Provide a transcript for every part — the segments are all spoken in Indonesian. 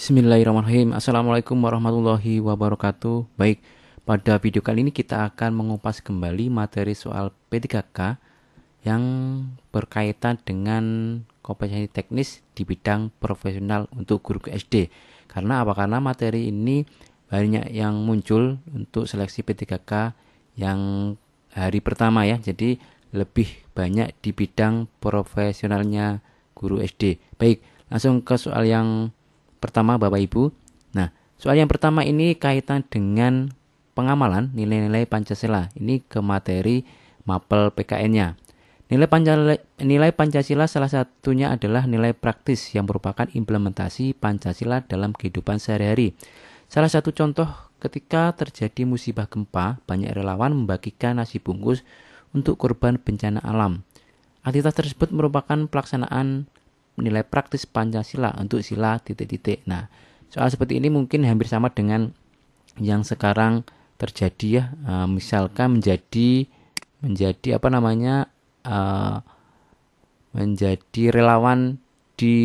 Bismillahirrahmanirrahim. Assalamualaikum warahmatullahi wabarakatuh. Baik, pada video kali ini kita akan mengupas kembali materi soal P3K yang berkaitan dengan kompetensi teknis di bidang profesional untuk guru SD. Karena apa? Karena materi ini banyak yang muncul untuk seleksi P3K yang hari pertama ya. Jadi lebih banyak di bidang profesionalnya guru SD. Baik, langsung ke soal yang pertama Bapak Ibu. Nah, soal yang pertama ini kaitan dengan pengamalan nilai-nilai Pancasila. Ini ke materi mapel PKN-nya. Nilai Pancasila salah satunya adalah nilai praktis yang merupakan implementasi Pancasila dalam kehidupan sehari-hari. Salah satu contoh ketika terjadi musibah gempa, banyak relawan membagikan nasi bungkus untuk korban bencana alam. Aktivitas tersebut merupakan pelaksanaan nilai praktis Pancasila untuk sila titik-titik. Nah, soal seperti ini mungkin hampir sama dengan yang sekarang terjadi ya. Misalkan menjadi apa namanya menjadi relawan di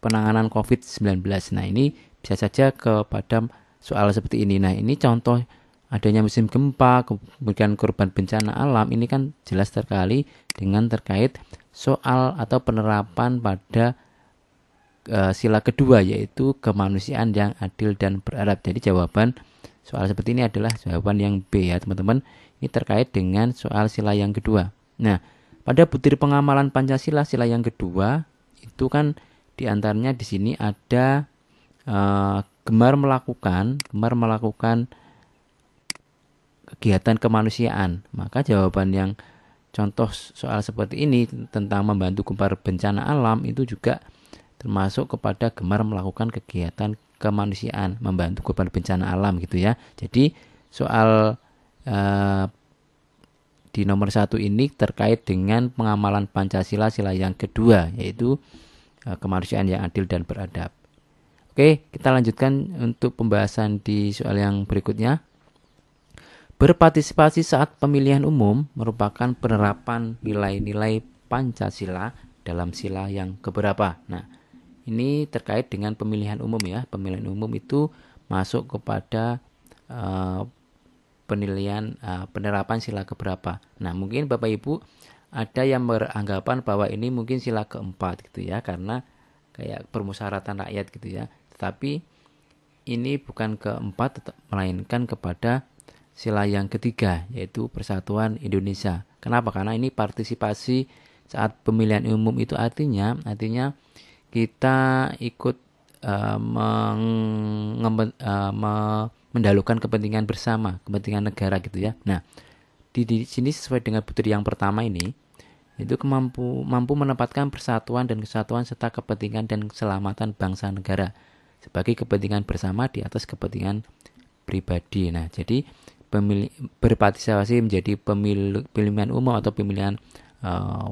penanganan COVID-19. Nah, ini bisa saja kepada soal seperti ini. Nah, ini contoh adanya musim gempa, kemudian korban bencana alam, ini kan jelas sekali dengan terkait soal atau penerapan pada sila kedua, yaitu kemanusiaan yang adil dan beradab. Jadi jawaban soal seperti ini adalah jawaban yang B ya teman-teman. Ini terkait dengan soal sila yang kedua. Nah, pada butir pengamalan Pancasila sila yang kedua itu kan diantaranya di sini ada gemar melakukan kegiatan kemanusiaan. Maka jawaban yang contoh soal seperti ini tentang membantu korban bencana alam itu juga termasuk kepada gemar melakukan kegiatan kemanusiaan, membantu korban bencana alam gitu ya. Jadi soal di nomor 1 ini terkait dengan pengamalan Pancasila sila yang kedua, yaitu kemanusiaan yang adil dan beradab. Oke, kita lanjutkan untuk pembahasan di soal yang berikutnya. Berpartisipasi saat pemilihan umum merupakan penerapan nilai-nilai Pancasila dalam sila yang keberapa. Nah, ini terkait dengan pemilihan umum ya. Pemilihan umum itu masuk kepada penerapan sila keberapa. Nah, mungkin Bapak Ibu ada yang beranggapan bahwa ini mungkin sila keempat gitu ya, karena kayak permusyawaratan rakyat gitu ya. Tetapi ini bukan keempat, melainkan kepada sila yang ketiga, yaitu Persatuan Indonesia. Kenapa? Karena ini partisipasi saat pemilihan umum itu artinya kita ikut mendahulukan kepentingan bersama, kepentingan negara gitu ya. Nah, di sini sesuai dengan butir yang pertama ini, itu mampu menempatkan persatuan dan kesatuan serta kepentingan dan keselamatan bangsa negara sebagai kepentingan bersama di atas kepentingan pribadi. Nah, jadi berpartisipasi menjadi pemilihan umum atau pemilihan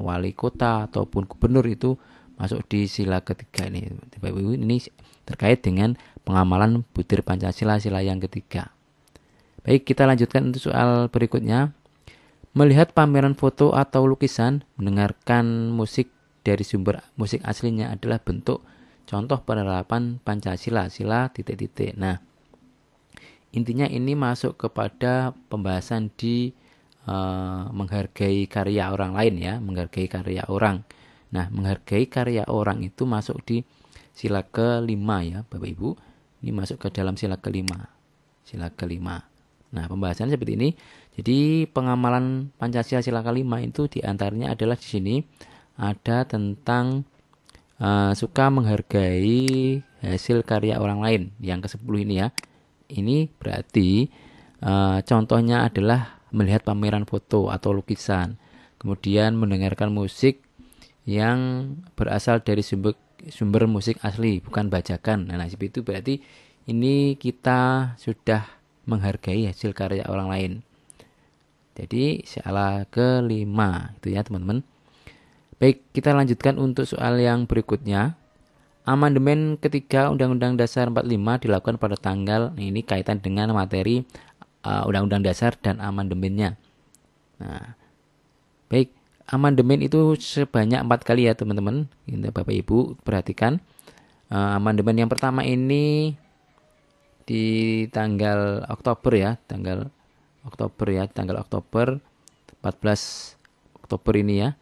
wali kota ataupun gubernur itu masuk di sila ketiga ini. Ini terkait dengan pengamalan butir Pancasila sila yang ketiga. Baik, kita lanjutkan untuk soal berikutnya. Melihat pameran foto atau lukisan, mendengarkan musik dari sumber musik aslinya adalah bentuk contoh penerapan Pancasila sila titik-titik. Nah, intinya ini masuk kepada pembahasan di menghargai karya orang lain ya, menghargai karya orang. Nah, menghargai karya orang itu masuk di sila kelima ya, Bapak Ibu. Ini masuk ke dalam sila kelima. Sila kelima. Nah, pembahasannya seperti ini. Jadi, pengamalan Pancasila sila kelima itu diantaranya adalah di sini ada tentang suka menghargai hasil karya orang lain yang ke-10 ini ya. Ini berarti contohnya adalah melihat pameran foto atau lukisan, kemudian mendengarkan musik yang berasal dari sumber musik asli, bukan bajakan. Nah, seperti itu berarti ini kita sudah menghargai hasil karya orang lain. Jadi sila kelima itu ya teman-teman. Baik, kita lanjutkan untuk soal yang berikutnya. Amandemen ketiga Undang-Undang Dasar 45 dilakukan pada tanggal, ini kaitan dengan materi Undang-Undang Dasar dan amandemennya. Nah, baik, amandemen itu sebanyak 4 kali ya teman-teman. Bapak Ibu perhatikan. Amandemen yang pertama ini di tanggal Oktober ya, tanggal Oktober 14 Oktober ini ya,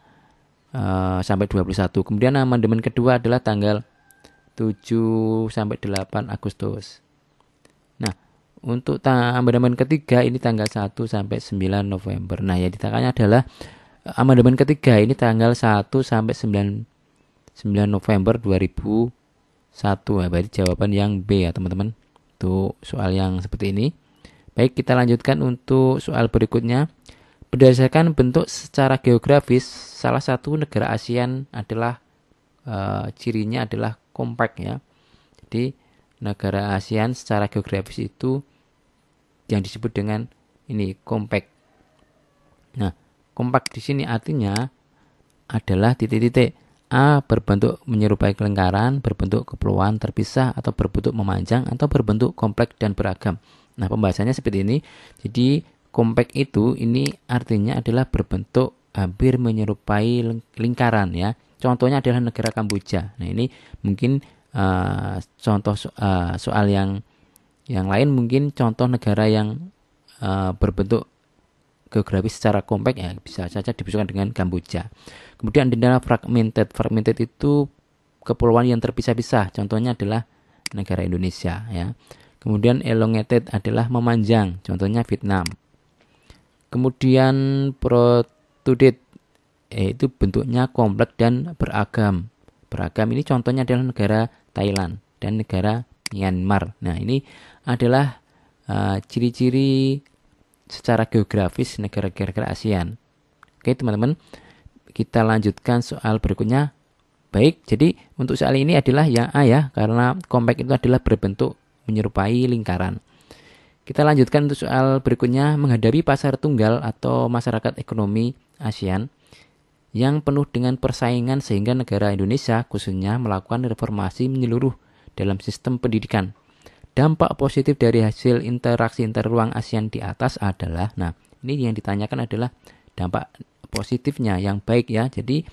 sampai 21. Kemudian amandemen kedua adalah tanggal 7 sampai 8 Agustus. Nah, untuk amandemen ketiga ini tanggal 1 sampai 9 November. Nah, yang ditanya adalah amandemen ketiga ini tanggal 1 sampai 9 November 2001. Nah, berarti jawaban yang B ya, teman-teman. Untuk soal yang seperti ini. Baik, kita lanjutkan untuk soal berikutnya. Berdasarkan bentuk secara geografis, salah satu negara ASEAN adalah cirinya adalah kompak ya. Jadi negara ASEAN secara geografis itu yang disebut dengan ini kompak. Nah, kompak di sini artinya adalah titik-titik. A berbentuk menyerupai lingkaran, berbentuk kepulauan terpisah, atau berbentuk memanjang, atau berbentuk kompleks dan beragam. Nah, pembahasannya seperti ini. Jadi kompak itu ini artinya adalah berbentuk hampir menyerupai lingkaran ya. Contohnya adalah negara Kamboja. Nah, ini mungkin contoh soal yang lain, mungkin contoh negara yang berbentuk geografis secara kompak ya, bisa saja dimasukkan dengan Kamboja. Kemudian adalah fragmented. Fragmented itu kepulauan yang terpisah-pisah. Contohnya adalah negara Indonesia ya. Kemudian elongated adalah memanjang. Contohnya Vietnam. Kemudian protruded itu bentuknya kompleks dan beragam. Beragam ini contohnya adalah negara Thailand dan negara Myanmar. Nah, ini adalah ciri-ciri secara geografis negara-negara ASEAN. Oke, teman-teman, kita lanjutkan soal berikutnya. Baik, jadi untuk soal ini adalah yang A ya, karena kompak itu adalah berbentuk menyerupai lingkaran. Kita lanjutkan untuk soal berikutnya. Menghadapi pasar tunggal atau masyarakat ekonomi ASEAN yang penuh dengan persaingan, sehingga negara Indonesia khususnya melakukan reformasi menyeluruh dalam sistem pendidikan. Dampak positif dari hasil interaksi interruang ASEAN di atas adalah, nah ini yang ditanyakan adalah dampak positifnya yang baik ya. Jadi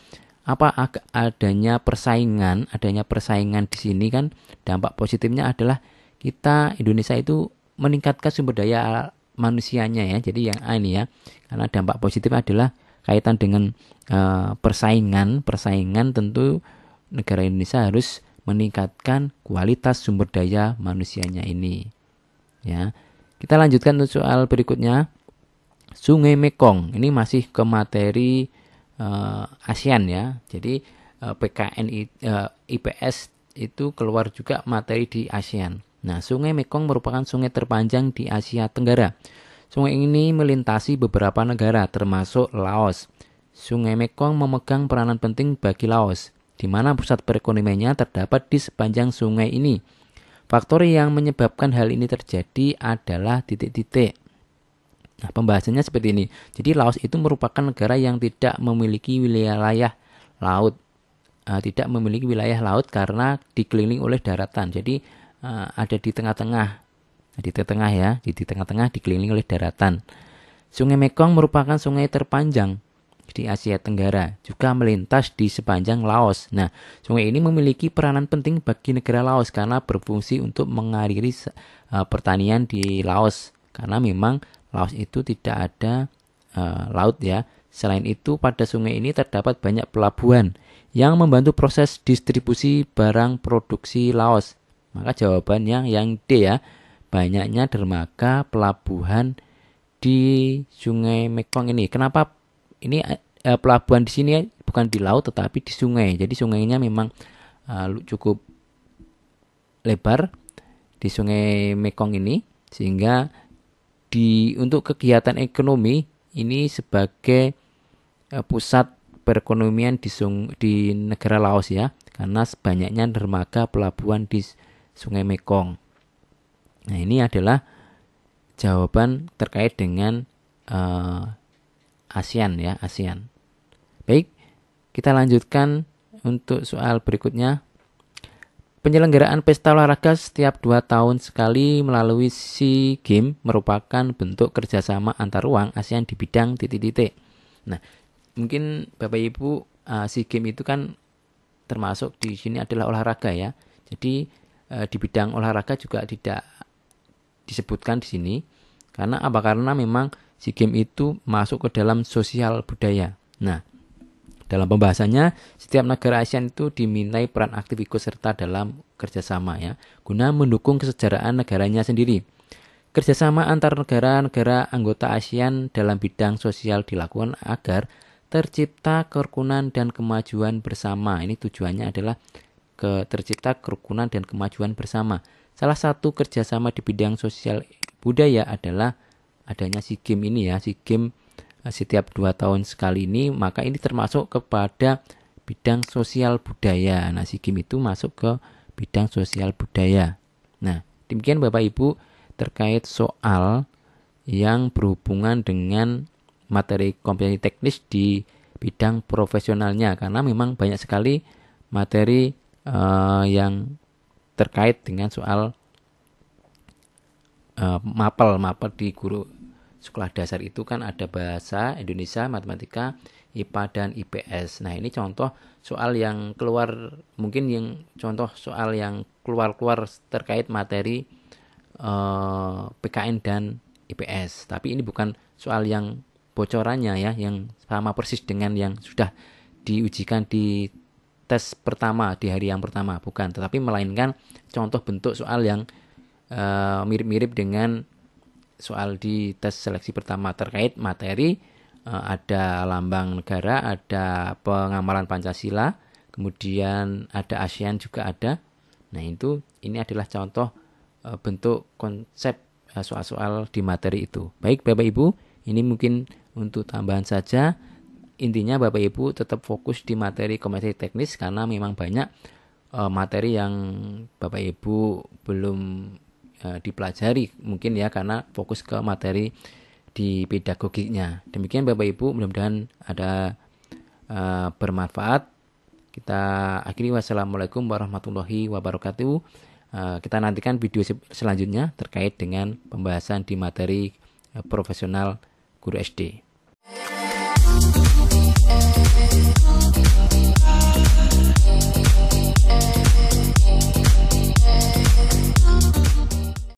apa adanya persaingan di sini kan dampak positifnya adalah kita Indonesia itu meningkatkan sumber daya manusianya ya. Jadi yang A ini ya, karena dampak positif adalah kaitan dengan persaingan tentu negara Indonesia harus meningkatkan kualitas sumber daya manusianya ini ya. Kita lanjutkan untuk soal berikutnya. Sungai Mekong ini masih ke materi ASEAN ya. Jadi PKN IPS itu keluar juga materi di ASEAN. Nah, Sungai Mekong merupakan sungai terpanjang di Asia Tenggara. Sungai ini melintasi beberapa negara termasuk Laos. Sungai Mekong memegang peranan penting bagi Laos, di mana pusat perekonomiannya terdapat di sepanjang sungai ini. Faktor yang menyebabkan hal ini terjadi adalah titik-titik. Nah, pembahasannya seperti ini. Jadi Laos itu merupakan negara yang tidak memiliki wilayah laut. Tidak memiliki wilayah laut karena dikelilingi oleh daratan. Jadi ada di tengah-tengah. Di tengah ya, di tengah-tengah dikelilingi oleh daratan. Sungai Mekong merupakan sungai terpanjang di Asia Tenggara, juga melintas di sepanjang Laos. Nah, sungai ini memiliki peranan penting bagi negara Laos karena berfungsi untuk mengairi pertanian di Laos. Karena memang Laos itu tidak ada laut ya. Selain itu, pada sungai ini terdapat banyak pelabuhan yang membantu proses distribusi barang produksi Laos. Maka jawabannya yang D ya. Banyaknya dermaga pelabuhan di Sungai Mekong ini. Kenapa ini pelabuhan di sini bukan di laut tetapi di sungai. Jadi sungainya memang cukup lebar di Sungai Mekong ini, sehingga untuk kegiatan ekonomi ini sebagai pusat perekonomian di negara Laos ya, karena banyaknya dermaga pelabuhan di Sungai Mekong. Nah, ini adalah jawaban terkait dengan ASEAN ya, ASEAN. Baik, kita lanjutkan untuk soal berikutnya. Penyelenggaraan pesta olahraga setiap 2 tahun sekali melalui SEA Games merupakan bentuk kerjasama antar ruang ASEAN di bidang titik-titik. Nah, mungkin Bapak Ibu SEA Games itu kan termasuk di sini adalah olahraga ya. Jadi di bidang olahraga juga tidak disebutkan di sini. Karena apa? Karena memang SEA Games itu masuk ke dalam sosial budaya. Nah, dalam pembahasannya, setiap negara ASEAN itu dimintai peran aktif ikut serta dalam kerjasama ya, guna mendukung kesejahteraan negaranya sendiri. Kerjasama antar negara-negara anggota ASEAN dalam bidang sosial dilakukan agar tercipta kerukunan dan kemajuan bersama. Ini tujuannya adalah tercipta kerukunan dan kemajuan bersama. Salah satu kerjasama di bidang sosial budaya adalah adanya SEA Games ini ya, SEA Games setiap 2 tahun sekali ini, maka ini termasuk kepada bidang sosial budaya. Nah, SEA Games itu masuk ke bidang sosial budaya. Nah, demikian Bapak Ibu terkait soal yang berhubungan dengan materi kompetensi teknis di bidang profesionalnya, karena memang banyak sekali materi yang terkait dengan soal mapel di guru sekolah dasar itu kan ada bahasa Indonesia, matematika, IPA dan IPS. Nah, ini contoh soal yang keluar, mungkin yang contoh soal yang keluar terkait materi PKN dan IPS. Tapi ini bukan soal yang bocorannya ya, yang sama persis dengan yang sudah diujikan di tes pertama di hari yang pertama, bukan, tetapi melainkan contoh bentuk soal yang mirip-mirip dengan soal di tes seleksi pertama terkait materi, ada lambang negara, ada pengamalan Pancasila, kemudian ada ASEAN juga ada. Nah, ini adalah contoh bentuk konsep soal-soal di materi itu. Baik Bapak Ibu, ini mungkin untuk tambahan saja. Intinya Bapak Ibu tetap fokus di materi kompetensi teknis, karena memang banyak materi yang Bapak Ibu belum dipelajari mungkin ya, karena fokus ke materi di pedagogiknya. Demikian Bapak Ibu, mudah-mudahan ada bermanfaat. Kita akhiri, wassalamualaikum warahmatullahi wabarakatuh. Kita nantikan video selanjutnya terkait dengan pembahasan di materi profesional guru SD.